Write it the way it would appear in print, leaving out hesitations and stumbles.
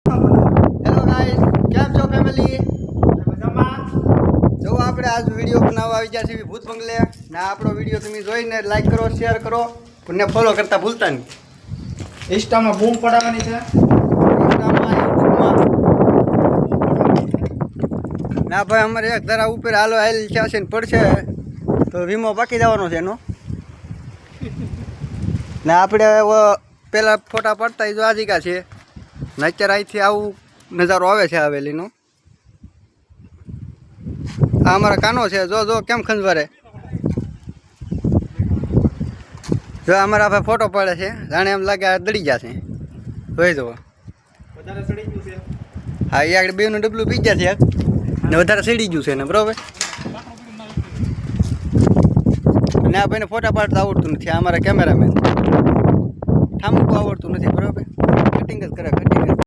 Hello guys, કેમ છો family? જો આપણે આજ વિડીયો બનાવવા આવી ગયા છીએ ભૂત બંગલે ને આપણો વિડીયો તમે જોઈને લાઈક કરો, શેર કરો અને ફોલો કરતા ભૂલતા નહીં. ઇન્સ્ટામાં બૂમ પડાવવાની છે. ઇન્સ્ટામાં, યુટ્યુબમાં. ના ભાઈ, અમારે એક ધારા ઉપર હાલો હાલ છે ને પડશે તો વીમો બાકી જવાનો છે એનો. ને આપણે પેલા ફોટા પડતા જો આજીકા છે ને અત્યારે અહીંથી આવું નજારો આવે છે હવેલીનો. આ અમારા કાનો છે, જો જો કેમ ખંજવારે. જો અમારા ભાઈ ફોટો પડે છે, જાણે એમ લાગે આ દડી ગયા છે. જોઈ જવો. વધારે સડી ગયું છે. હા, એ આગળ બેનું ડબલું પી ગયા છે ને વધારે સડી ગયું છે ને, બરોબર. અને આ ભાઈને ફોટા પાડતા આવડતું નથી, આ અમારા કેમેરામેન ઠામકું આવડતું નથી, બરોબર. કટિંગ જ કરે, કટિંગ જ.